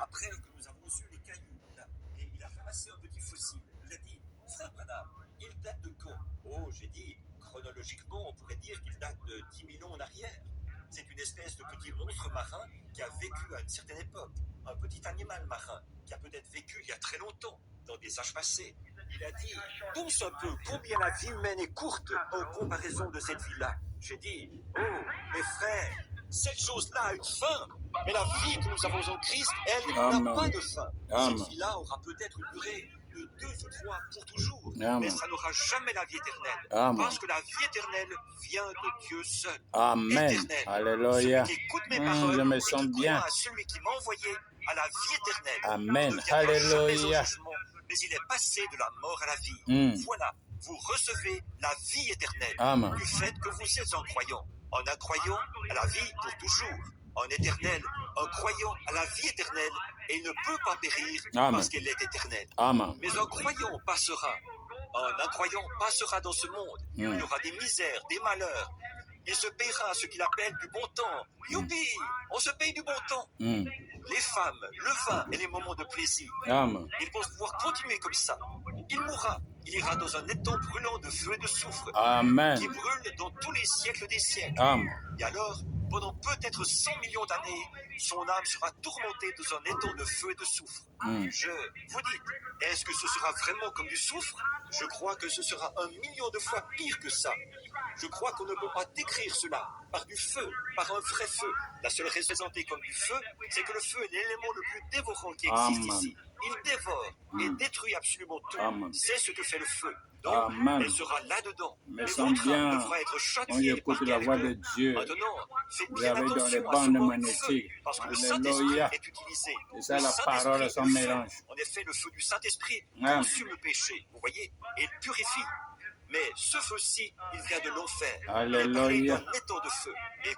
après que nous avons eu les cailloux, là, et il a ramassé un petit fossile. Il a dit, frère Branham, il date de quand? Oh, j'ai dit, chronologiquement, on pourrait dire qu'il date de 10 000 ans en arrière. C'est une espèce de petit monstre marin qui a vécu à une certaine époque. Un petit animal marin qui a peut-être vécu il y a très longtemps, dans des âges passés. Il a dit, pense un peu combien la vie humaine est courte en comparaison de cette vie-là. J'ai dit, oh, mes frères, cette chose-là a une fin. Mais la vie que nous avons en Christ, elle n'a pas de fin. Cette vie-là aura peut-être une durée de 2 ou 3 pour toujours. Mais ça n'aura jamais la vie éternelle. Parce que la vie éternelle vient de Dieu seul. Amen. Éternel. Alléluia. Celui qui écoute mes paroles Je me et sens qui bien. croit à celui qui m'a envoyé à la vie éternelle. Amen. Il ne viendra jamais au Alléluia. jugement, mais il est passé de la mort à la vie. Voilà, vous recevez la vie éternelle Amen. du fait que vous êtes un croyant. En un croyant à la vie pour toujours. En éternel, un croyant à la vie éternelle et il ne peut pas périr parce qu'elle est éternelle. Amen. Mais un croyant passera. Un incroyant passera dans ce monde. Il y aura des misères, des malheurs. Il se paiera ce qu'il appelle du bon temps. Youpi, on se paye du bon temps. Les femmes, le vin et les moments de plaisir. Amen. Ils vont pouvoir continuer comme ça. Il mourra. Il ira dans un étang brûlant de feu et de soufre. Amen. Qui brûle dans tous les siècles des siècles. Amen. Et alors, pendant peut-être 100 millions d'années, son âme sera tourmentée dans un étang de feu et de soufre. Je vous dis, est-ce que ce sera vraiment comme du soufre? Je crois que ce sera 1 million de fois pire que ça. Je crois qu'on ne peut pas décrire cela par du feu, par un vrai feu. La seule raison présentée comme du feu, c'est que le feu est l'élément le plus dévorant qui existe ici. Il dévore et détruit absolument tout. C'est ce que fait le feu. Donc, elle sera là-dedans. Mais votre semble âme bien, devra être on châtiée écoute par la voix de quelqu'un. Dieu. Maintenant, faites Vous bien avez dans les attention à ce bandes mot feu, magnétiques. parce que le Alléluia. Saint-Esprit est utilisé. C'est ça Le la Saint-Esprit, parole à son le feu, mélange. en effet, le feu du Saint-Esprit Amen. consume le péché, vous voyez, et il purifie. Mais ce feu-ci, il vient de l'enfer. Il est parlé Alléluia. d'un étang de feu. Et